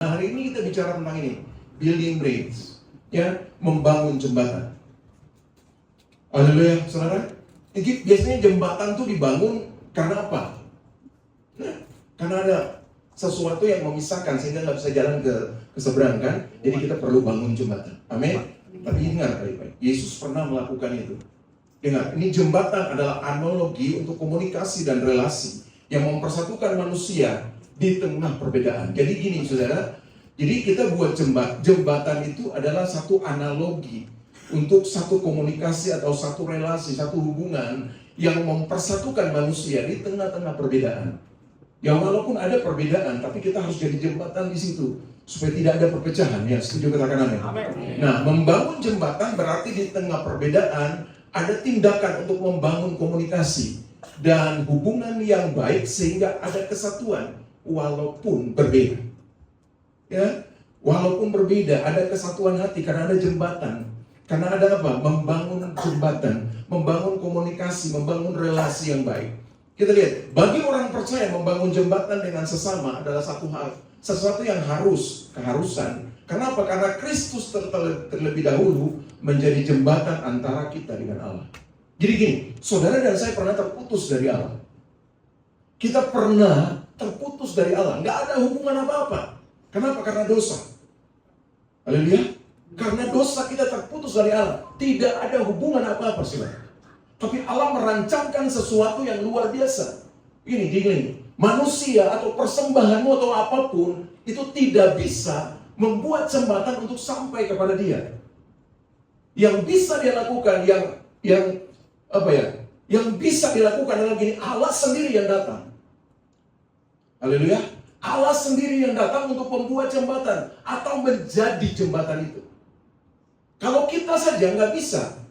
Nah, hari ini kita bicara tentang ini, building bridge, ya, membangun jembatan. Haleluya, saudara. Jadi biasanya jembatan tuh dibangun karena apa? Nah, karena ada sesuatu yang memisahkan sehingga nggak bisa jalan ke seberang kan? Jadi kita perlu bangun jembatan. Amin. Tapi ingat baik-baik, Yesus pernah melakukan itu. Ingat, ini jembatan adalah analogi untuk komunikasi dan relasi yang mempersatukan manusia di tengah perbedaan. Jadi gini saudara, jadi kita buat jembatan itu adalah satu analogi untuk satu komunikasi atau satu relasi, satu hubungan yang mempersatukan manusia di tengah-tengah perbedaan. Ya walaupun ada perbedaan, tapi kita harus jadi jembatan di situ supaya tidak ada perpecahan. Ya, setuju, katakan amin. Nah, membangun jembatan berarti di tengah perbedaan ada tindakan untuk membangun komunikasi dan hubungan yang baik sehingga ada kesatuan walaupun berbeda. Ya, walaupun berbeda ada kesatuan hati karena ada jembatan. Karena ada apa? Membangun jembatan, membangun komunikasi, membangun relasi yang baik. Kita lihat, bagi orang percaya membangun jembatan dengan sesama adalah satu hal, sesuatu yang keharusan. Kenapa? Karena Kristus terlebih dahulu menjadi jembatan antara kita dengan Allah. Jadi gini, saudara dan saya pernah terputus dari Allah. Kita pernah terputus dari Allah, nggak ada hubungan apa-apa. Kenapa? Karena dosa. Haleluya. Karena dosa kita terputus dari Allah. Tidak ada hubungan apa-apa, saudara. Tapi Allah merancangkan sesuatu yang luar biasa. Ini gini, manusia atau persembahanmu atau apapun itu tidak bisa membuat jembatan untuk sampai kepada Dia. Yang bisa dia lakukan, yang bisa dilakukan adalah gini, Allah sendiri yang datang. Haleluya. Allah sendiri yang datang untuk membuat jembatan atau menjadi jembatan itu. Kalau kita saja nggak bisa,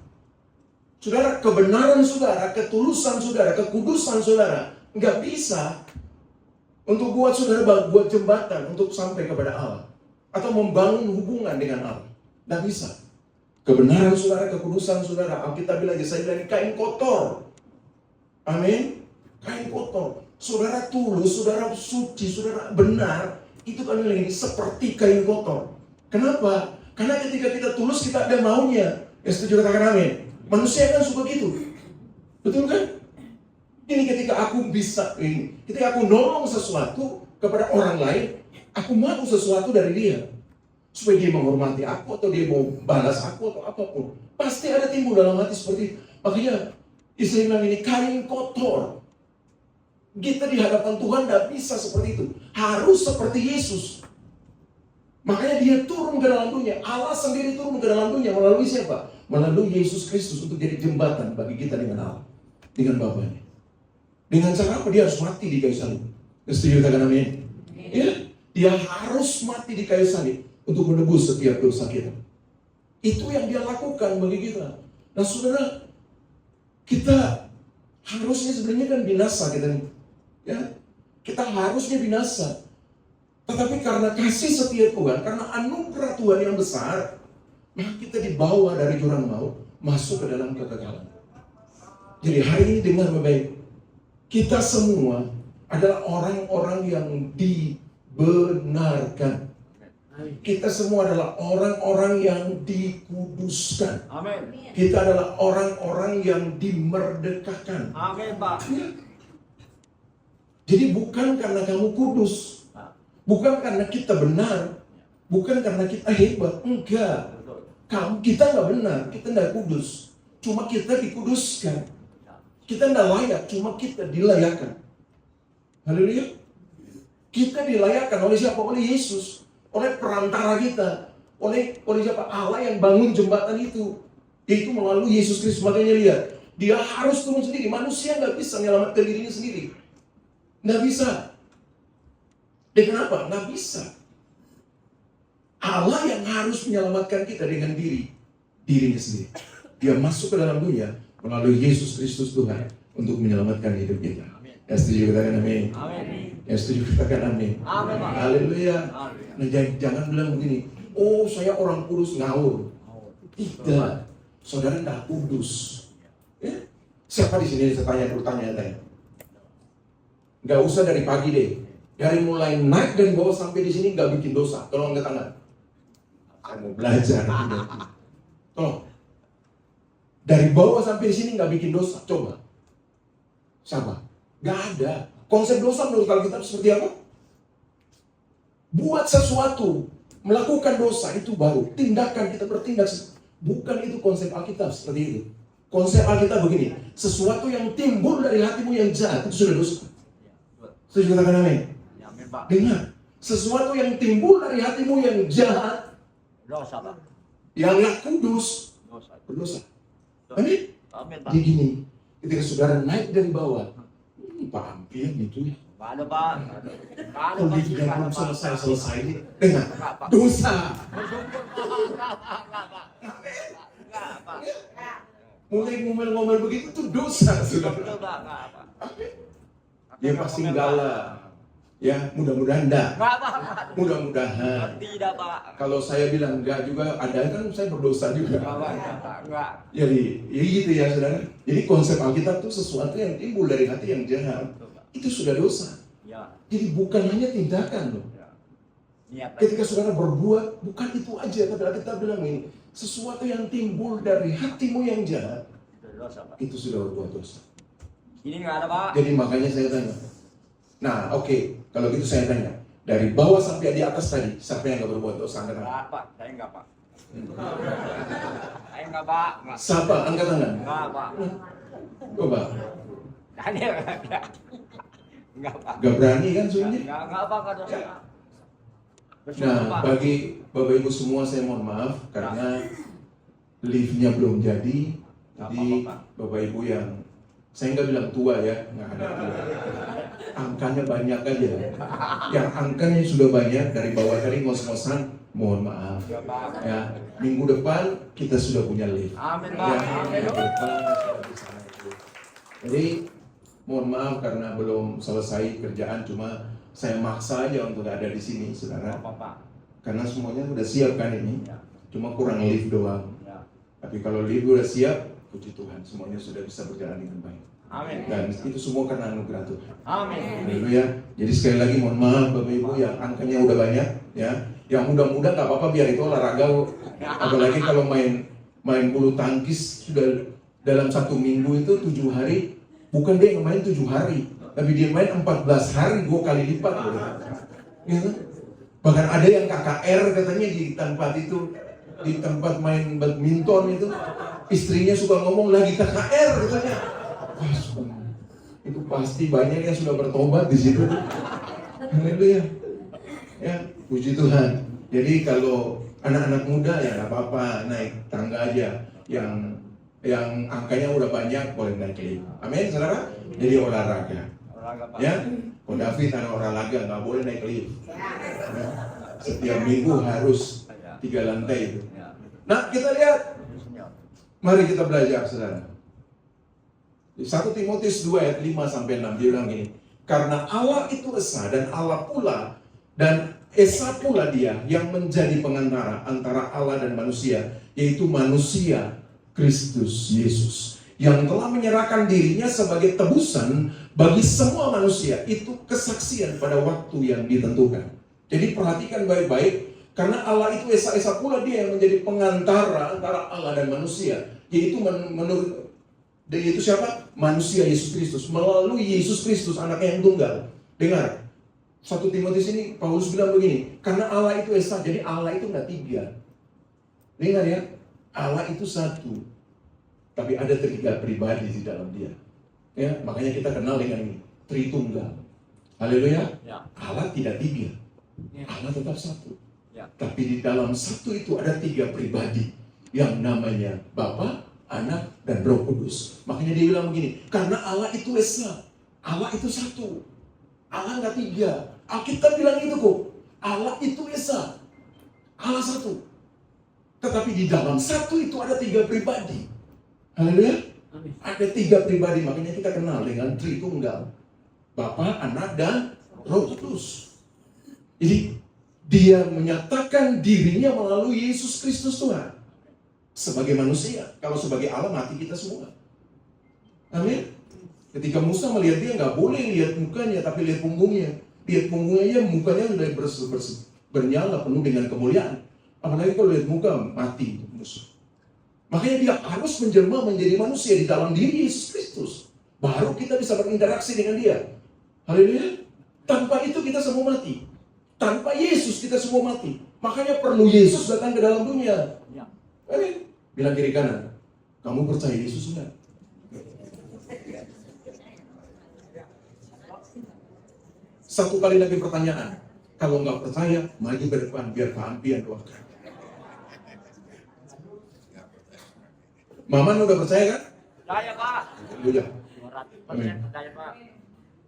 saudara, kebenaran saudara, ketulusan saudara, kekudusan saudara nggak bisa untuk buat saudara buat jembatan untuk sampai kepada Allah atau membangun hubungan dengan Allah. Nggak bisa. Kebenaran saudara, kekudusan saudara, Alkitab bilang, saya bilang kain kotor. Amin. Kain kotor. Saudara tulus, saudara suci, saudara benar, itu kan ini seperti kain kotor. Kenapa? Karena ketika kita tulus, kita ada maunya. Ya, setuju, katakan amin. Manusia kan suka gitu. Betul kan? Ini ketika aku bisa, ketika aku nolong sesuatu kepada orang lain, aku mau sesuatu dari dia. Supaya dia menghormati aku, atau dia mau balas aku, atau apapun. Pasti ada timbul dalam hati seperti itu. Makanya, istri bilang ini kain kotor. Kita di hadapan Tuhan tidak bisa seperti itu. Harus seperti Yesus. Makanya dia turun ke dalam dunia. Allah sendiri turun ke dalam dunia melalui siapa? Melalui Yesus Kristus untuk jadi jembatan bagi kita dengan Allah, dengan Bapaknya. Dengan cara apa? Dia harus mati di kayu salib. Setuju, katakan amin. Ya, dia harus mati di kayu salib untuk menebus setiap dosa kita. Itu yang dia lakukan bagi kita. Nah, saudara, kita harusnya sebenarnya kan binasa kita nih. Ya, kita harusnya binasa. Tetapi karena kasih setia Tuhan, karena anugerah Tuhan yang besar, maka kita dibawa dari jurang maut masuk ke dalam kekekalan. Jadi hari ini dengar baik, kita semua adalah orang-orang yang dibenarkan. Kita semua adalah orang-orang yang dikuduskan. Amin. Kita adalah orang-orang yang dimerdekakan. Amin, Pak. Ya. Jadi bukan karena kamu kudus, bukan karena kita benar, bukan karena kita hebat, enggak. Kita nggak benar, kita nggak kudus, cuma kita dikuduskan. Kita nggak layak, cuma kita dilayakkan. Haleluya. Kita dilayakkan oleh siapa? Oleh Yesus, oleh perantara kita, oleh siapa? Allah yang bangun jembatan itu, yaitu melalui Yesus Kristus. Makanya lihat, dia harus turun sendiri. Manusia nggak bisa menyelamatkan dirinya sendiri. Nggak bisa. Dan kenapa? Nggak bisa. Allah yang harus menyelamatkan kita dengan dirinya sendiri. Dia masuk ke dalam dunia melalui Yesus Kristus Tuhan untuk menyelamatkan hidup kita. Ya, setuju, katakan amin. Ya, setuju, katakan amin. Haleluya. Nah, jangan bilang begini, oh saya orang kudus, ngawur. Tidak. Saudara nggak kudus. Ya? Siapa di sini saya tanya? Nggak usah dari pagi deh. Dari mulai naik dari bawah sampai di sini nggak bikin dosa. Tolong angkat tangan. Saya mau belajar. Tolong. Dari bawah sampai di sini nggak bikin dosa. Coba. Siapa? Nggak ada. Konsep dosa menurut Alkitab seperti apa? Buat sesuatu, melakukan dosa itu baru. Tindakan kita bertindak. Bukan itu konsep Alkitab seperti itu. Konsep Alkitab begini. Sesuatu yang timbul dari hatimu yang jahat itu sudah dosa. Setuju katakan amin? Dengar, sesuatu yang timbul dari hatimu yang jahat, dosa, Pak. Yang nggak kudus, berdosa. Amin? Jadi gini, ketika saudara naik dari bawah, Pak Ampir gitu ya. Nggak ada, Pak. Kalau dia belum selesai ini, dengar, dosa. Mulai ngomel-ngomel begitu itu dosa, saudara. Dia pasti galau. Ya, mudah-mudahan enggak. Mudah-mudahan. Tidak, Pak. Kalau saya bilang enggak juga, ada kan saya berdosa juga. Enggak. Jadi, ya gitu ya saudara. Jadi konsep Alkitab itu sesuatu yang timbul dari hati yang jahat. Itu sudah dosa. Ya. Jadi bukan hanya tindakan loh. Ya. Ketika saudara berbuat, bukan itu aja. Tapi Alkitab bilang ini, sesuatu yang timbul dari hatimu yang jahat, itu sudah berbuat dosa. Ini nggak ada, Pak. Jadi makanya saya tanya. Nah, oke. Kalau gitu saya tanya. Dari bawah sampai di atas tadi, siapa yang nggak berbuat dosa? Angkat tangan. Nggak, Pak. Saya nggak, Pak. Saya nggak, Pak. Siapa? Angkat tangan. Nggak, Pak. Coba. Nggak, Pak. Gak berani kan sebenarnya? Nggak, Pak. Nggak dosa. Nah, bagi Bapak Ibu semua saya mohon maaf karena liftnya belum jadi. Jadi Bapak Ibu yang saya nggak bilang tua ya, nggak ada tua. Angkanya banyak aja. Yang angkanya sudah banyak dari bawah tadi ngos-ngosan, mohon maaf. Ya, minggu depan kita sudah punya lift. Amin, Pak. Ya, Amin. minggu depan kita bisa naik lift. Jadi mohon maaf karena belum selesai kerjaan, cuma saya maksa aja untuk ada di sini, saudara. Karena semuanya sudah siap kan ini, cuma kurang lift doang. Tapi kalau lift sudah siap, puji Tuhan, semuanya sudah bisa berjalan dengan baik. Amin. Dan itu semua karena anugerah Tuhan. Amin. Haleluya. Jadi sekali lagi mohon maaf Bapak Ibu yang angkanya udah banyak, ya. Yang muda-muda nggak apa-apa biar itu olahraga. Apalagi kalau main bulu tangkis sudah dalam 1 minggu itu 7 hari, bukan dia yang main 7 hari, tapi dia main 14 hari 2 kali lipat. Ya. Bahkan ada yang KKR katanya di tempat itu, di tempat main badminton itu, istrinya suka ngomong lagi KKR katanya. Itu pasti banyak yang sudah bertobat di situ. Haleluya. Ya, puji Tuhan. Jadi kalau anak-anak muda ya nggak apa-apa, naik tangga aja. Yang angkanya udah banyak boleh naik lift. Amin, saudara. Jadi olahraga. Ya, kalau David anak olahraga nggak boleh naik lift. Ya. Setiap minggu harus 3 lantai itu. Nah, kita lihat. Mari kita belajar, saudara. 1 Timotius 2 ayat 5-6 dia bilang gini, karena Allah itu esa dan Allah pula dan esa pula dia yang menjadi pengantara antara Allah dan manusia, yaitu manusia Kristus Yesus yang telah menyerahkan dirinya sebagai tebusan bagi semua manusia. Itu kesaksian pada waktu yang ditentukan. Jadi perhatikan baik-baik, karena Allah itu esa pula dia yang menjadi pengantara antara Allah dan manusia, yaitu menurut dan itu siapa? Manusia Yesus Kristus. Melalui Yesus Kristus, anaknya yang tunggal. Dengar, 1 Timotius ini Paulus bilang begini, karena Allah itu esa, jadi Allah itu nggak 3. Dengar ya, Allah itu 1, tapi ada 3 pribadi di dalam dia. Ya, makanya kita kenal dengan ini, Tritunggal. Haleluya. Ya. Allah tidak 3, Allah tetap 1. Ya. Tapi di dalam 1 itu ada 3 pribadi yang namanya Bapa, Anak, dan Roh Kudus. Makanya dia bilang begini, karena Allah itu esa, Allah itu 1, Allah nggak 3. Alkitab bilang itu kok, Allah itu esa, Allah 1. Tetapi di dalam 1 itu ada 3 pribadi. Haleluya. Ada 3 pribadi, makanya kita kenal dengan Tritunggal, Bapa, Anak, dan Roh Kudus. Jadi dia menyatakan dirinya melalui Yesus Kristus Tuhan. Sebagai manusia, kalau sebagai Allah mati kita semua. Amin. Ketika Musa melihat dia nggak boleh lihat mukanya, tapi lihat punggungnya. Lihat punggungnya, mukanya udah bernyala penuh dengan kemuliaan. Apalagi kalau lihat muka mati musuh. Makanya dia harus menjelma menjadi manusia di dalam diri Yesus Kristus. Baru kita bisa berinteraksi dengan dia. Haleluya. Tanpa itu kita semua mati. Tanpa Yesus kita semua mati. Makanya perlu Yesus datang ke dalam dunia. Amin. Bilang kiri kanan, kamu percaya Yesus enggak? Satu kali lagi pertanyaan. Kalau nggak percaya, maju ke depan biar Pak Ampian doakan. Maman udah percaya kan? Percaya, Pak. Udah. 200% percaya, Pak.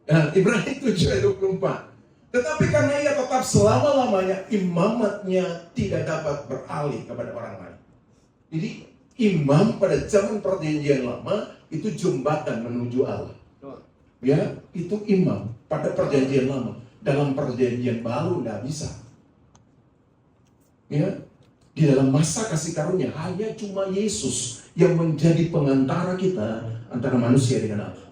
Nah, Ibrani 7 ayat 24. Tetapi karena ia tetap selama-lamanya, imamatnya tidak dapat beralih kepada orang lain. Jadi, imam pada zaman perjanjian lama itu jembatan menuju Allah. Ya, itu imam pada perjanjian lama. Dalam perjanjian baru tidak bisa. Ya, di dalam masa kasih karunia hanya cuma Yesus yang menjadi pengantara kita antara manusia dengan Allah.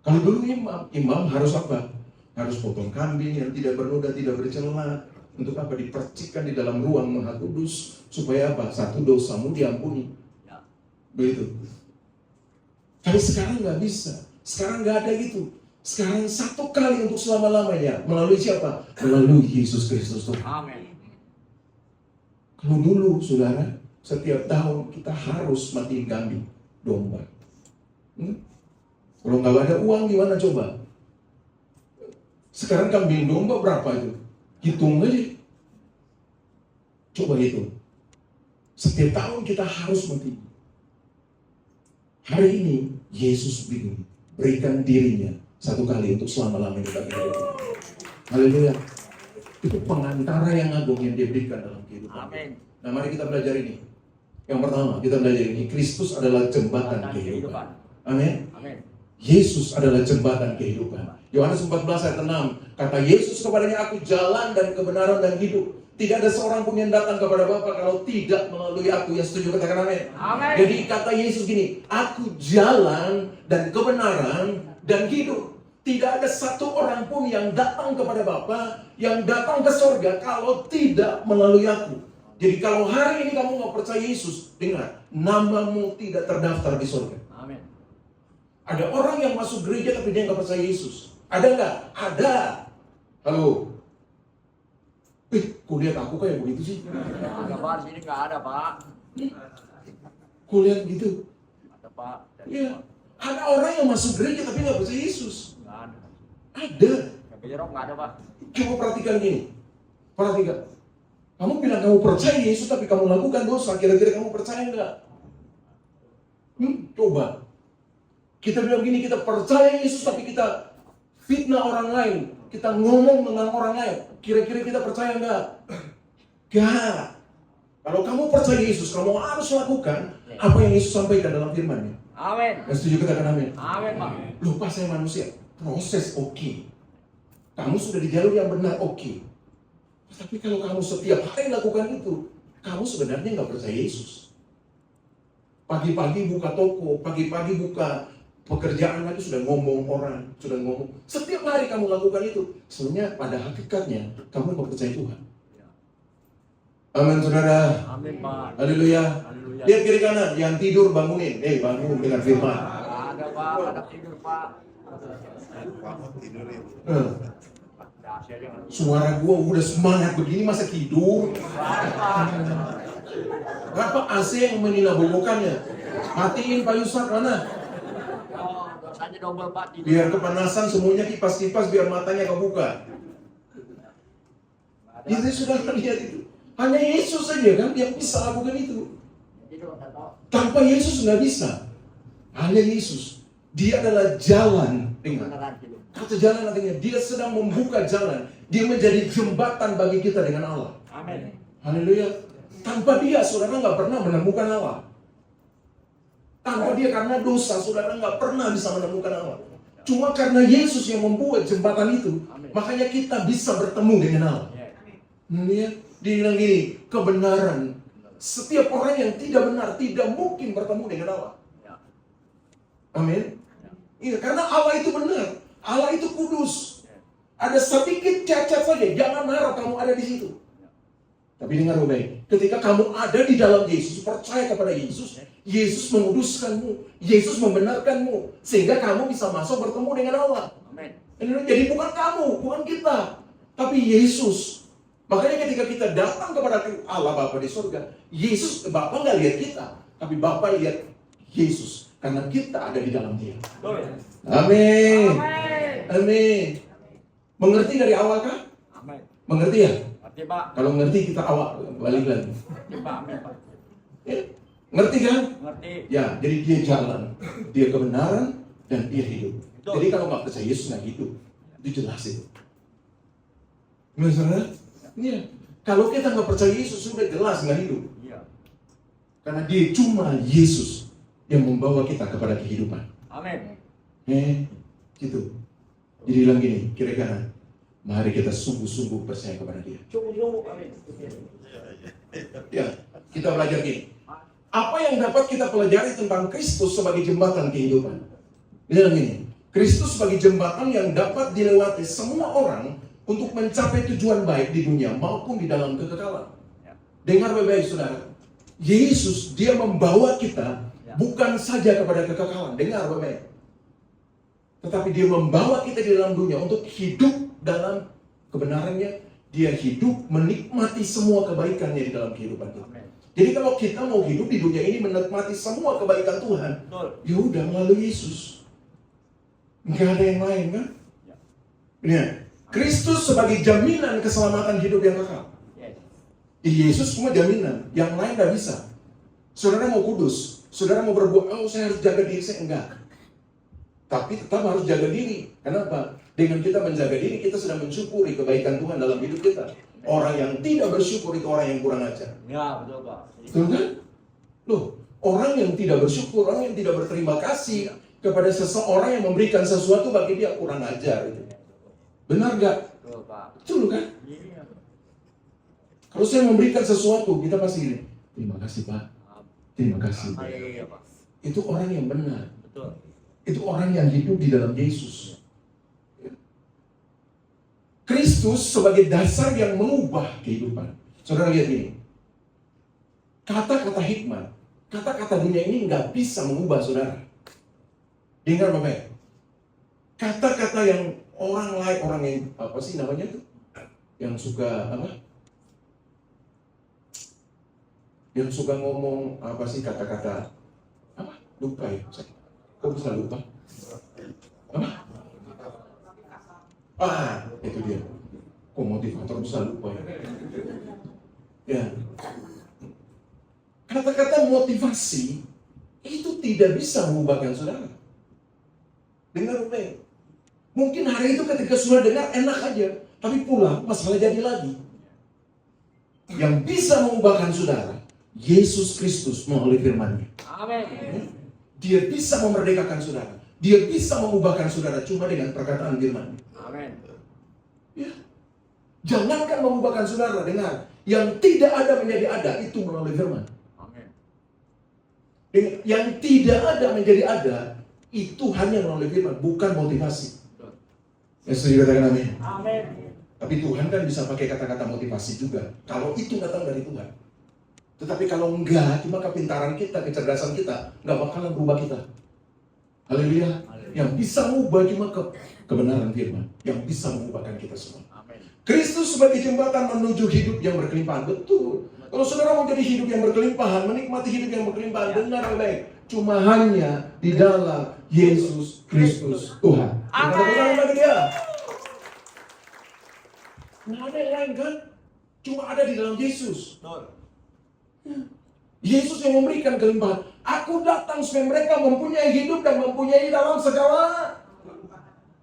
Kalau dulu imam harus apa? Harus potong kambing yang tidak bernoda, tidak bercela. Untuk apa? Dipercikkan di dalam ruang Maha Kudus supaya apa? Satu dosamu diampuni. Begitu. Tapi sekarang nggak bisa. Sekarang nggak ada gitu. Sekarang satu kali untuk selama-lamanya. Melalui siapa? Melalui Yesus Kristus Tuhan. Amin. Kalau dulu, saudara, setiap tahun kita harus matiin kambing, domba. Kalau nggak ada uang gimana coba? Sekarang kambing domba berapa itu? Hitung aja. Coba hitung. Setiap tahun kita harus mati. Hari ini Yesus bingung berikan dirinya satu kali untuk selama-lamanya bagi kita. Haleluya. Itu pengantara yang agung yang diberikan dalam kehidupan. Amin. Nah, mari kita belajar ini. Yang pertama, kita belajar ini. Kristus adalah jembatan kehidupan. Amin. Amin. Yesus adalah jembatan kehidupan. Yohanes 14 ayat 6. Kata Yesus kepadanya, aku jalan dan kebenaran dan hidup. Tidak ada seorang pun yang datang kepada Bapa kalau tidak melalui aku. Yang setuju katakan amin. Amin. Jadi kata Yesus gini, aku jalan dan kebenaran dan hidup. Tidak ada satu orang pun yang datang kepada Bapa, yang datang ke surga kalau tidak melalui aku. Jadi kalau hari ini kamu nggak percaya Yesus, dengar, namamu tidak terdaftar di surga. Amin. Ada orang yang masuk gereja tapi dia nggak percaya Yesus. Ada nggak? Ada. Halo. Kok lihat aku kayak begitu sih? Ada, Pak. Di sini nggak ada, Pak. Kok lihat gitu? Ada, Pak. Iya. Ada orang yang masuk gereja tapi nggak percaya Yesus. Nggak ada. Ada. Yang jerok nggak ada, Pak. Coba perhatikan gini. Perhatikan. Kamu bilang kamu percaya Yesus tapi kamu lakukan dosa. Kira-kira kamu percaya nggak? Coba. Kita bilang gini, kita percaya Yesus tapi kita fitnah orang lain. Kita ngomong dengan orang lain. Kira-kira kita percaya nggak? Nggak. Kalau kamu percaya Yesus, kamu harus lakukan apa yang Yesus sampaikan dalam firman-Nya. Amin. Yang setuju katakan amin. Amin, Pak. Lupa saya manusia. Proses oke. Kamu sudah di jalur yang benar oke. Tapi kalau kamu setiap hari lakukan itu, kamu sebenarnya nggak percaya Yesus. Pagi-pagi buka toko, pagi-pagi buka pekerjaan lagi sudah ngomong orang, sudah ngomong. Setiap hari kamu lakukan itu, sebenarnya pada hakikatnya kamu nggak percaya Tuhan. Amin, saudara. Amin, Pak. Haleluya. Haleluya. Lihat kiri kanan, yang tidur bangunin. Bangun dengan firman. Nggak ada, Pak. Ada tidur, Pak. Suara gua udah semangat begini masa tidur. Berapa AC yang meninabobokannya? Matiin Pak Yusuf mana? Oh, dosanya double, Pak. Tidur. Biar kepanasan semuanya kipas-kipas biar matanya kebuka. Itu sudah lihat itu. Hanya Yesus saja kan yang bisa lakukan itu. Tidur, nggak tahu. Tanpa Yesus nggak bisa. Hanya Yesus. Dia adalah jalan. Dengar. Beneran tidur. Kata jalan artinya dia sedang membuka jalan. Dia menjadi jembatan bagi kita dengan Allah. Amin. Haleluya. Tanpa dia saudara nggak pernah menemukan Allah. Tanpa dia karena dosa saudara nggak pernah bisa menemukan Allah. Cuma karena Yesus yang membuat jembatan itu, makanya kita bisa bertemu dengan Allah. Ya. Dia bilang gini, kebenaran. Setiap orang yang tidak benar tidak mungkin bertemu dengan Allah. Amin. Iya, karena Allah itu benar. Allah itu kudus. Ada sedikit cacat saja, jangan harap kamu ada di situ. Tapi dengar baik, ketika kamu ada di dalam Yesus, percaya kepada Yesus, Yesus menguduskanmu, Yesus membenarkanmu, sehingga kamu bisa masuk bertemu dengan Allah. Amin. Jadi bukan kamu, bukan kita, tapi Yesus. Makanya ketika kita datang kepada Allah Bapa di surga, Yesus, Bapa nggak lihat kita, tapi Bapa lihat Yesus, karena kita ada di dalam Dia. Amin. Amin. Mengerti dari awal kah? Amin. Mengerti ya? Ngerti, Pak. Kalau ngerti kita awal balik lagi. Ngerti, Pak. Amin, Pak. Ya, ngerti kan? Ngerti. Ya, jadi dia jalan, dia kebenaran, dan dia hidup. Betul. Jadi kalau nggak percaya Yesus nggak hidup, itu jelas itu. Misalnya, iya. Kalau kita nggak percaya Yesus sudah jelas nggak hidup. Iya. Karena dia cuma Yesus yang membawa kita kepada kehidupan. Amin. Gitu. Jadi bilang gini, kiri kanan. Mari kita sungguh-sungguh percaya kepada dia. Sungguh-sungguh. Amin. Ya, kita belajar gini. Apa yang dapat kita pelajari tentang Kristus sebagai jembatan kehidupan? Bilang gini, Kristus sebagai jembatan yang dapat dilewati semua orang untuk mencapai tujuan baik di dunia maupun di dalam kekekalan. Dengar baik-baik saudara. Yesus, dia membawa kita bukan saja kepada kekekalan. Dengar baik-baik. Tetapi dia membawa kita di dalam dunia untuk hidup dalam kebenarannya. Dia hidup menikmati semua kebaikannya di dalam kehidupan kita. Jadi kalau kita mau hidup di dunia ini menikmati semua kebaikan Tuhan, ya udah melalui Yesus. Nggak ada yang lain kan? Ya. Kristus sebagai jaminan keselamatan hidup yang kekal. Yesus cuma jaminan, yang lain nggak bisa. Saudara mau kudus, saudara mau berbuat, oh saya harus jaga diri, saya enggak. Tapi tetap harus jaga diri. Kenapa? Dengan kita menjaga diri, kita sedang mensyukuri kebaikan Tuhan dalam hidup kita. Orang yang tidak bersyukur itu orang yang kurang ajar. Ya, betul, Pak. Betul kan? Loh, orang yang tidak bersyukur, orang yang tidak berterima kasih kepada seseorang yang memberikan sesuatu bagi dia kurang ajar itu. Benar nggak? Betul, Pak. Betul kan? Iya. Kalau saya memberikan sesuatu, kita pasti gini, terima kasih Pak, terima kasih. Iya, Pak. Itu orang yang benar. Betul. Itu orang yang hidup di dalam Yesus. Kristus sebagai dasar yang mengubah kehidupan. Saudara lihat ini. Kata-kata hikmat, kata-kata dunia ini nggak bisa mengubah saudara. Dengar baik. Kata-kata yang orang lain, orang yang apa sih namanya tuh? Yang suka apa? Yang suka ngomong apa sih kata-kata apa? Lupa ya. Kok bisa lupa? Apa? Itu dia. Kok motivator bisa lupa ya? Ya. Kata-kata motivasi itu tidak bisa mengubahkan saudara. Dengar baik. Mungkin hari itu ketika saudara dengar enak aja, tapi pulang masalah jadi lagi. Yang bisa mengubahkan saudara, Yesus Kristus melalui firman-Nya. Amin. Dia bisa memerdekakan saudara. Dia bisa mengubahkan saudara cuma dengan perkataan firman. Amin. Ya. Jangankan mengubahkan saudara, dengar. Yang tidak ada menjadi ada, itu melalui firman. Amin. Yang tidak ada menjadi ada, itu hanya melalui firman, bukan motivasi. Yang setuju katakan amin. Amin. Tapi Tuhan kan bisa pakai kata-kata motivasi juga. Kalau itu datang dari Tuhan. Tetapi kalau enggak, cuma kepintaran kita, kecerdasan kita, enggak bakalan berubah kita. Haleluya. Yang bisa mengubah cuma kebenaran firman. Yang bisa mengubahkan kita semua. Amin. Kristus sebagai jembatan menuju hidup yang berkelimpahan. Betul. Kalau saudara mau jadi hidup yang berkelimpahan, menikmati hidup yang berkelimpahan, dengar baik. Cuma hanya di dalam Yesus Kristus Tuhan. Amin. Bagi dia. Nggak ada yang lain kan? Cuma ada di dalam Yesus. Yesus yang memberikan kelimpahan. Aku datang supaya mereka mempunyai hidup dan mempunyai dalam segala.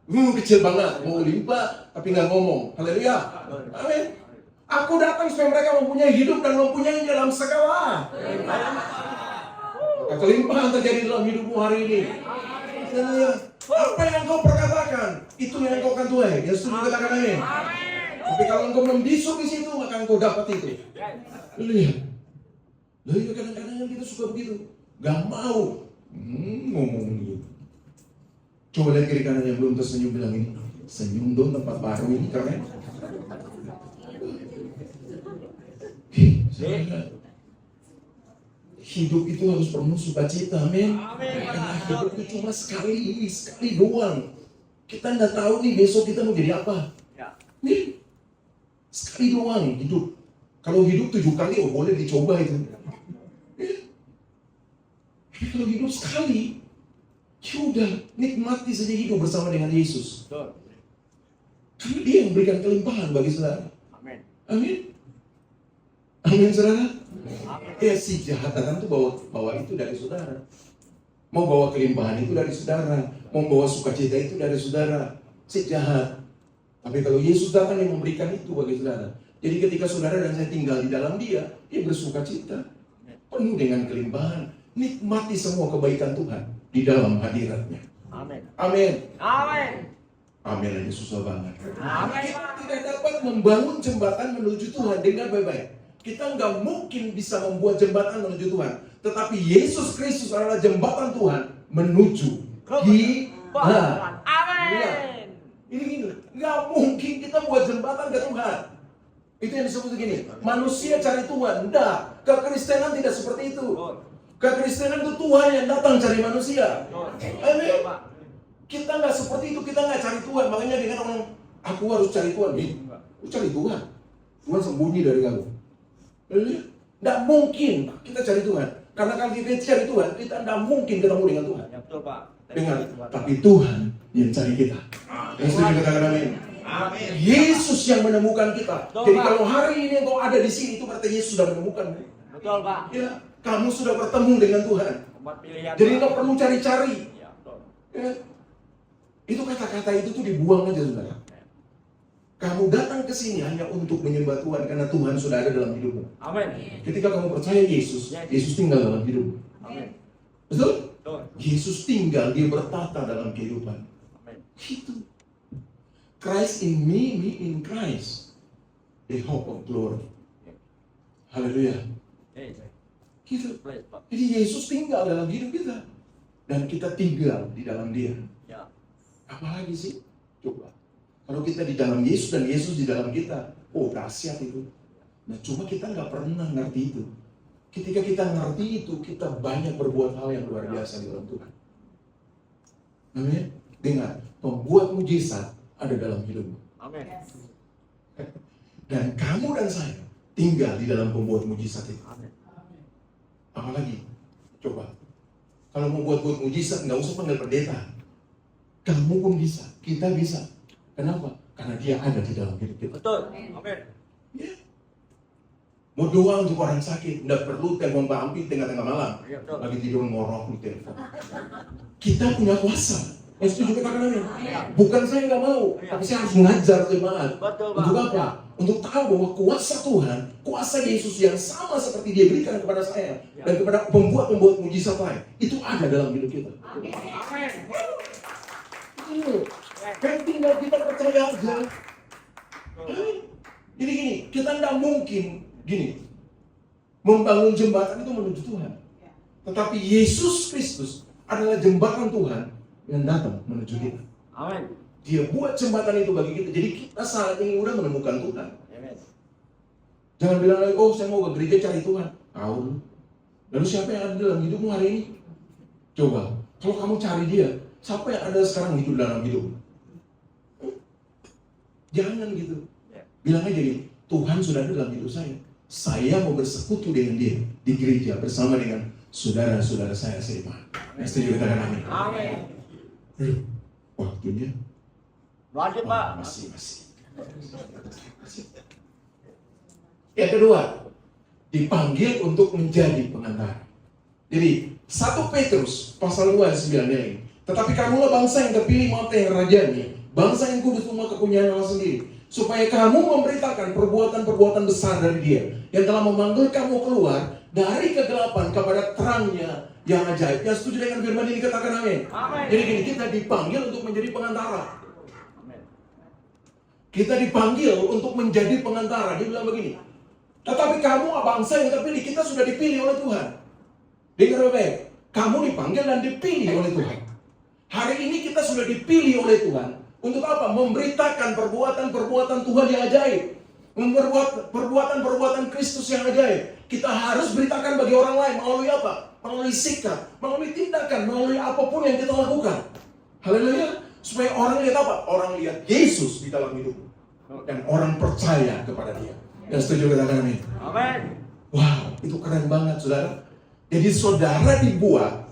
Kecil banget, mau limpah tapi nggak ngomong. Haleluya. Amin. Aku datang supaya mereka mempunyai hidup dan mempunyai dalam segala. Maka kelimpahan terjadi dalam hidupmu hari ini. Haleluya. Apa yang kau perkatakan, itu yang kau akan tuai. Yang setuju katakan amin. Tapi kalau engkau membisu di situ, maka engkau dapat itu. Lihat. Lalu kadang-kadang kita suka begitu. Gak mau ngomong gitu. Coba lihat kiri kanan yang belum tersenyum bilang ini. Senyum dong, tempat baru ini keren. Hidup itu harus penuh sukacita, amin. Karena hidup itu cuma sekali doang. Kita nggak tahu nih besok kita mau jadi apa. Ya. Nih, sekali doang hidup. Kalau hidup 7 kali, oh boleh dicoba itu. Tapi kalau hidup sekali, ya udah nikmati saja hidup bersama dengan Yesus. Betul. Karena Dia yang memberikan kelimpahan bagi saudara. Amin. Amin. Amin, saudara. Amin. Ya si jahat datang tuh bawa itu dari saudara. Mau bawa kelimpahan itu dari saudara. Mau bawa sukacita itu dari saudara. Si jahat. Tapi kalau Yesus datang yang memberikan itu bagi saudara. Jadi ketika saudara dan saya tinggal di dalam Dia bersukacita. Penuh dengan kelimpahan. Nikmati semua kebaikan Tuhan di dalam hadiratnya. Amin. Amin. Amin. Amin aja susah banget. Amin. Kita tidak dapat membangun jembatan menuju Tuhan dengan baik-baik. Kita nggak mungkin bisa membuat jembatan menuju Tuhan. Tetapi Yesus Kristus adalah jembatan Tuhan menuju kita. Amin. Ini gini, nggak mungkin kita buat jembatan ke Tuhan. Itu yang disebut begini, manusia cari Tuhan. Enggak, kekristenan tidak seperti itu. Kekristenan itu Tuhan yang datang cari manusia. Amin. Kita nggak seperti itu, kita nggak cari Tuhan. Makanya dengan orang, aku harus cari Tuhan. Aku cari Tuhan. Tuhan sembunyi dari kamu. Nggak mungkin kita cari Tuhan. Karena kalau kita cari Tuhan, kita nggak mungkin ketemu dengan Tuhan. Ya betul, Pak. Dengar, tapi Tuhan yang cari kita. Yang setuju katakan amin. Amin. Yesus yang menemukan kita. Betul, Jadi Pak. kalau hari ini engkau ada di sini, itu berarti Yesus sudah menemukan. Betul, Pak. Ya, kamu sudah bertemu dengan Tuhan. Tempat pilihan. Jadi Pak. nggak perlu cari-cari. Ya, betul. Ya. Itu kata-kata itu tuh dibuang aja, saudara. Kamu datang ke sini hanya untuk menyembah Tuhan karena Tuhan sudah ada dalam hidupmu. Amin. Ketika kamu percaya Yesus, Yesus tinggal dalam hidupmu. Amin. Betul? Betul. Yesus tinggal, Dia bertata dalam kehidupan. Amin. Gitu. Christ in me in Christ. The hope of glory. Haleluya. Gitu. Praise, Pak. Jadi Yesus tinggal dalam hidup kita. Dan kita tinggal di dalam Dia. Ya. Apalagi sih? Coba. Kalau kita di dalam Yesus dan Yesus di dalam kita, oh dahsyat itu. Nah cuma kita nggak pernah ngerti itu. Ketika kita ngerti itu, kita banyak berbuat hal yang luar biasa di dalam Tuhan. Amin. Dengar, pembuat mujizat ada dalam hidupmu. Amin. Dan kamu dan saya tinggal di dalam pembuat mujizat itu. Amin. Apalagi, coba. Kalau mau buat mujizat, nggak usah panggil pendeta. Kamu pun bisa, kita bisa. Kenapa? Karena Dia ada di dalam hidup kita. Betul. Amin. Ya. Mau doa untuk orang sakit, nggak perlu telepon Pak Ampi tengah-tengah malam. Iya, betul. Lagi tidur ngorok di telepon. Kita punya kuasa. Yang setuju katakan amin. Bukan saya nggak mau, tapi saya harus mengajar jemaat. Betul, Pak. Untuk apa? Untuk tahu bahwa kuasa Tuhan, kuasa Yesus yang sama seperti Dia berikan kepada saya dan kepada pembuat mujizat lain, itu ada dalam hidup kita. Amin. Kan tinggal kita percaya aja. Jadi gini, kita tidak mungkin gini membangun jembatan itu menuju Tuhan. Tetapi Yesus Kristus adalah jembatan Tuhan yang datang menuju kita. Amin. Dia buat jembatan itu bagi kita. Jadi kita saat ini udah menemukan Tuhan. Amin. Jangan bilang lagi, oh saya mau ke gereja cari Tuhan. Tahu. Lalu siapa yang ada dalam hidupmu hari ini? Coba, kalau kamu cari Dia, siapa yang ada sekarang hidup dalam hidupmu? Jangan gitu. Bilang aja gini, Tuhan sudah ada dalam hidup saya. Saya mau bersekutu dengan Dia di gereja bersama dengan saudara-saudara saya seiman. Setuju katakan amin. Amin. Waktunya Lanjut, Pak. masih. Yang kedua, dipanggil untuk menjadi pengantara. Jadi 1 Petrus pasal 2 ayat 9 ini. Tetapi kamulah bangsa yang terpilih, mata yang rajani, bangsa yang kudus, umat kepunyaan Allah sendiri, supaya kamu memberitakan perbuatan-perbuatan besar dari Dia yang telah memanggil kamu keluar dari kegelapan kepada terangnya yang ajaib. Yang setuju dengan firman ini katakan amin. Amin. Jadi gini, kita dipanggil untuk menjadi pengantara. Amin. Kita dipanggil untuk menjadi pengantara. Dia bilang begini, tetapi kamu bangsa yang terpilih, kita sudah dipilih oleh Tuhan. Dengar baik, kamu dipanggil dan dipilih oleh Tuhan. Hari ini kita sudah dipilih oleh Tuhan Untuk apa? Memberitakan perbuatan-perbuatan Tuhan yang ajaib. Memperbuat perbuatan-perbuatan Kristus yang ajaib. Kita harus beritakan bagi orang lain melalui apa? Melalui sikap, melalui tindakan, melalui apapun yang kita lakukan. Haleluya. Supaya orang lihat apa? Orang lihat Yesus di dalam hidupmu. Dan orang percaya kepada dia. Dan setuju katakan amin. Amin. Wow, itu keren banget saudara. Jadi saudara dibuat,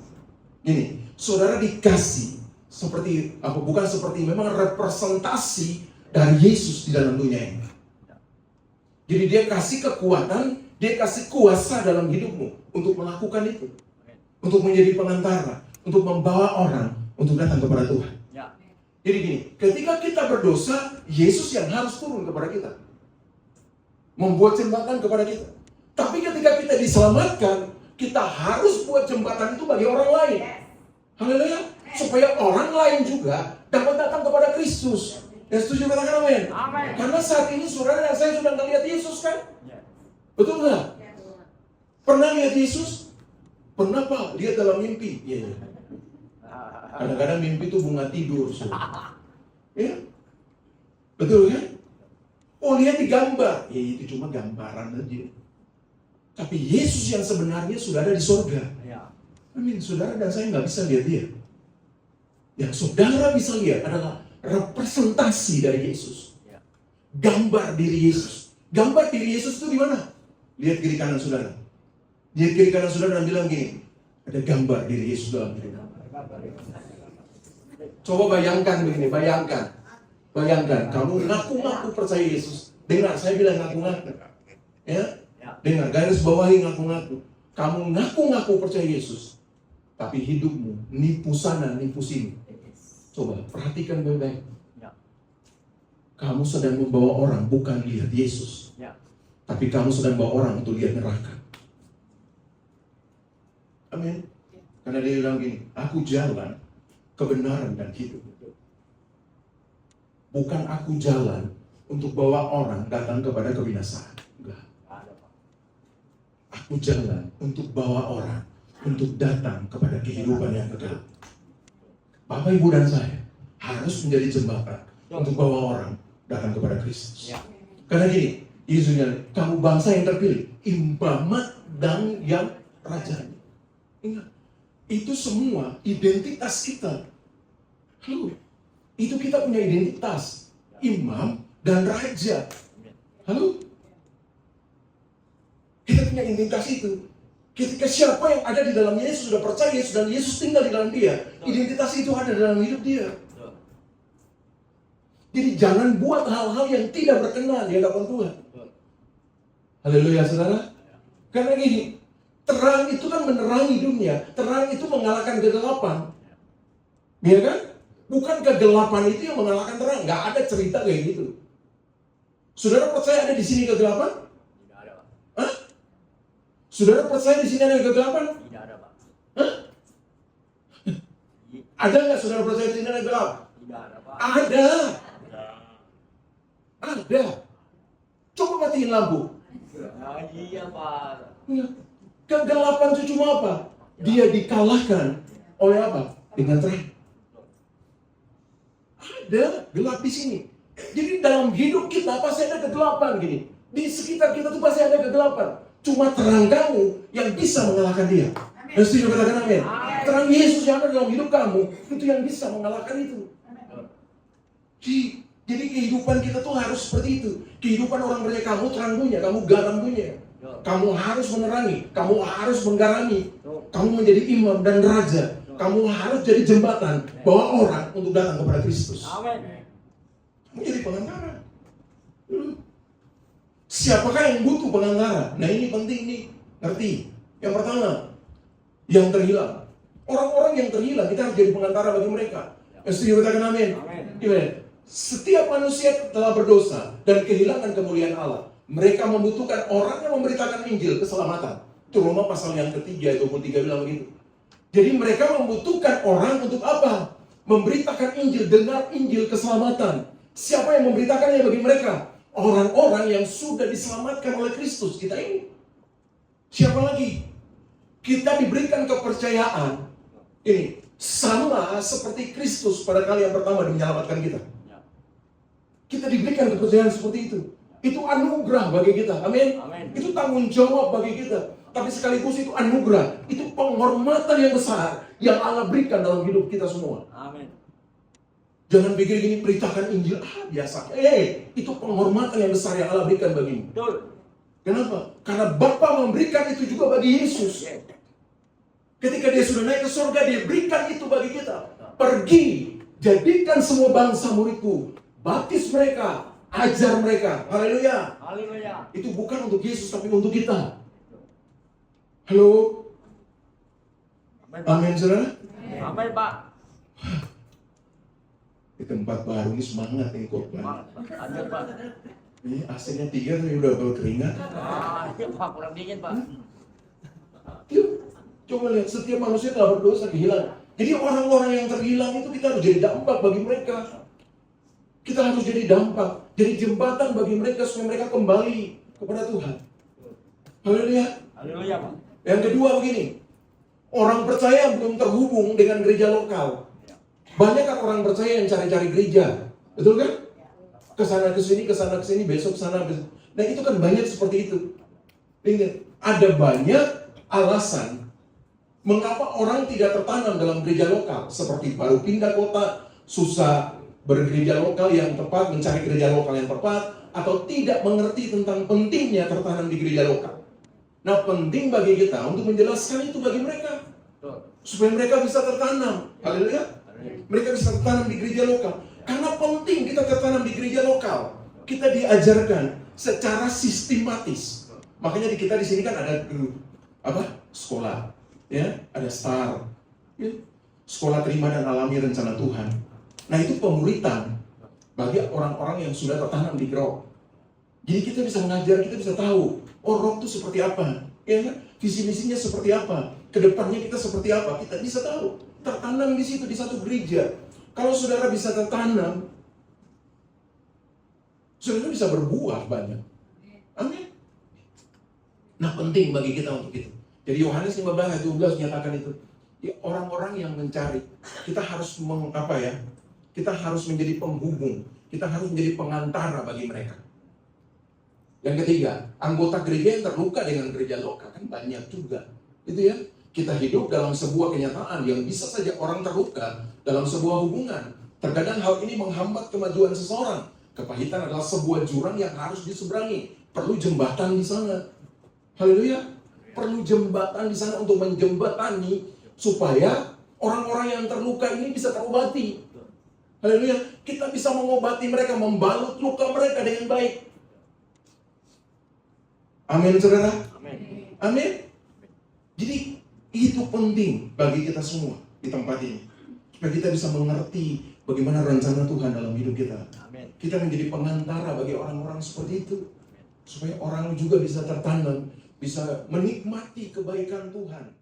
gini, saudara dikasih seperti apa? Bukan seperti, memang representasi dari Yesus di dalam dunia ini. Jadi dia kasih kekuatan, dia kasih kuasa dalam hidupmu untuk melakukan itu, untuk menjadi pengantara, untuk membawa orang untuk datang kepada Tuhan. Ya. Jadi gini, ketika kita berdosa, Yesus yang harus turun kepada kita, membuat jembatan kepada kita. Tapi ketika kita diselamatkan, kita harus buat jembatan itu bagi orang lain. Haleluya. Supaya orang lain juga dapat datang kepada Kristus. Yang setuju katakan amin. Amin. Karena saat ini saudara dan saya sudah melihat Yesus kan? Ya. Betul nggak? Pernah lihat Yesus? Pernah Pak? Lihat dalam mimpi? Iya. Kadang-kadang mimpi itu bunga tidur. Ya? Betul kan? Oh, lihat di gambar. Ya itu cuma gambaran aja. Tapi Yesus yang sebenarnya sudah ada di surga. Ya. Amin. Saudara dan saya nggak bisa lihat dia. Yang saudara bisa lihat adalah representasi dari Yesus. Ya. Gambar diri Yesus. Gambar diri Yesus itu di mana? Lihat kiri kanan saudara. Lihat kiri kanan saudara dan bilang gini, ada gambar diri Yesus dalam hidup. Coba bayangkan begini, bayangkan. Bayangkan, kamu ngaku-ngaku percaya Yesus. Dengar, saya bilang ngaku-ngaku. Ya? Dengar, garis bawahi ngaku-ngaku. Kamu ngaku-ngaku percaya Yesus. Tapi hidupmu nipu sana, nipu sini. Coba, perhatikan baik-baik. Ya. Kamu sedang membawa orang bukan lihat Yesus. Ya. Tapi kamu sedang bawa orang untuk lihat neraka. Amin. Karena dia bilang gini, aku jalan, kebenaran dan hidup. Bukan aku jalan untuk bawa orang datang kepada kebinasaan. Enggak. Aku jalan untuk bawa orang untuk datang kepada kehidupan yang kekal. Bapak, Ibu, dan saya harus menjadi jembatan untuk bawa orang datang kepada Kristus. Ya. Karena gini, Yesusnya, kamu bangsa yang terpilih, imamat dan yang raja. Ingat, itu semua identitas kita. Halo, itu kita punya identitas, imam dan raja. Halo, kita punya identitas itu. Ketika siapa yang ada di dalam Yesus sudah percaya Yesus dan Yesus tinggal di dalam dia, identitas itu ada dalam hidup dia. Jadi jangan buat hal-hal yang tidak berkenan di hadapan Tuhan. Haleluya saudara. Karena gini, terang itu kan menerangi dunia, terang itu mengalahkan kegelapan. Iya kan? Bukan kegelapan itu yang mengalahkan terang. Nggak ada cerita kayak gitu. Saudara percaya ada di sini kegelapan? Tidak ada, Pak. Hah? Saudara percaya di sini ada kegelapan? Tidak ada, Pak. Hah? Ada nggak saudara percaya di sini ada gelap? Tidak ada, Pak. Ada. Ada. Coba matiin lampu. Nah, iya, Pak. Kegelapan itu cuma apa? Dia dikalahkan oleh apa? Dengan terang. Ada gelap di sini. Jadi dalam hidup kita pasti ada kegelapan gini. Di sekitar kita tuh pasti ada kegelapan. Cuma terang kamu yang bisa mengalahkan dia. Dan setuju katakan amin. Terang Yesus yang ada dalam hidup kamu itu yang bisa mengalahkan itu. Jadi kehidupan kita tuh harus seperti itu. Kehidupan orang percaya, kamu terang dunia, kamu garam dunia. Kamu harus menerangi, kamu harus menggarami. Kamu menjadi imam dan raja. Kamu harus jadi jembatan bawa orang untuk datang kepada Kristus. Amin. Kamu jadi pengantara. Siapakah yang butuh pengantara? Nah ini penting nih, ngerti? Yang pertama, yang terhilang. Orang-orang yang terhilang, kita harus jadi pengantara bagi mereka. Yang setuju katakan amin. Amin. Setiap manusia telah berdosa dan kehilangan kemuliaan Allah. Mereka membutuhkan orang yang memberitakan Injil keselamatan. Itu Roma pasal yang ketiga, 23 bilang begitu. Jadi mereka membutuhkan orang untuk apa? Memberitakan Injil, dengar Injil keselamatan. Siapa yang memberitakannya bagi mereka? Orang-orang yang sudah diselamatkan oleh Kristus. Kita ini. Siapa lagi? Kita diberikan kepercayaan. Ini, Sama seperti Kristus pada kali yang pertama menyelamatkan kita. Ya. Kita diberikan kepercayaan seperti itu. Itu anugerah bagi kita. Amin. Amin. Itu tanggung jawab bagi kita. Tapi sekaligus itu anugerah. Itu penghormatan yang besar yang Allah berikan dalam hidup kita semua. Amin. Jangan pikir gini, beritakan Injil, biasa. Itu penghormatan yang besar yang Allah berikan bagimu. Betul. Kenapa? Karena Bapa memberikan itu juga bagi Yesus. Ketika dia sudah naik ke surga, dia berikan itu bagi kita. Pergi, jadikan semua bangsa muridku. Baptis mereka, ajar mereka. Haleluya. Haleluya. Itu bukan untuk Yesus, tapi untuk kita. Halo? Amin, Pak. Amin, saudara? Amin, Pak. Di tempat baru ini semangat nih khotbah. Semangat, Pak. Ajar, Pak. Ini AC-nya 3 tapi udah berkeringat. Iya, Pak. Kurang dingin, Pak. Yuk, coba lihat, setiap manusia telah berdosa kehilangan. Jadi orang-orang yang terhilang itu kita harus jadi dampak bagi mereka. Kita harus jadi dampak, jadi jembatan bagi mereka supaya mereka kembali kepada Tuhan. Haleluya. Haleluya, Pak. Yang kedua begini, orang percaya belum terhubung dengan gereja lokal. Banyak kan orang percaya yang cari-cari gereja, betul kan? Kesana kesini, besok kesana. Nah itu kan banyak seperti itu. Ingat, ada banyak alasan mengapa orang tidak tertanam dalam gereja lokal. Seperti baru pindah kota, susah bergereja lokal yang tepat, mencari gereja lokal yang tepat, atau tidak mengerti tentang pentingnya tertanam di gereja lokal. Nah penting bagi kita untuk menjelaskan itu bagi mereka. Supaya mereka bisa tertanam. Haleluya. Mereka bisa tertanam di gereja lokal. Karena penting kita tertanam di gereja lokal. Kita diajarkan secara sistematis. Makanya di kita di sini kan ada sekolah, ya, ada STAR, ya. Sekolah terima dan alami rencana Tuhan. Nah itu pemuritan bagi orang-orang yang sudah tertanam di roh. Jadi kita bisa mengajar, kita bisa tahu, oh roh itu seperti apa, ya kan? Visi misinya seperti apa, kedepannya kita seperti apa, kita bisa tahu. Tertanam di situ, di satu gereja. Kalau saudara bisa tertanam, saudara bisa berbuah banyak. Amin. Nah penting bagi kita untuk itu. Jadi Yohanes 15 ayat 12 menyatakan itu. Ya, orang-orang yang mencari, kita harus kita harus menjadi penghubung, kita harus menjadi pengantara bagi mereka. Yang ketiga, anggota gereja yang terluka dengan gereja lokal kan banyak juga. Itu ya. Kita hidup dalam sebuah kenyataan yang bisa saja orang terluka dalam sebuah hubungan. Terkadang hal ini menghambat kemajuan seseorang. Kepahitan adalah sebuah jurang yang harus diseberangi. Perlu jembatan di sana. Haleluya. Perlu jembatan di sana untuk menjembatani supaya orang-orang yang terluka ini bisa terobati. Haleluya. Kita bisa mengobati mereka, membalut luka mereka dengan baik. Amin, saudara. Amin. Amin. Jadi itu penting bagi kita semua di tempat ini. Supaya kita bisa mengerti bagaimana rencana Tuhan dalam hidup kita. Amin. Kita menjadi pengantara bagi orang-orang seperti itu. Supaya orang juga bisa tertanam, bisa menikmati kebaikan Tuhan.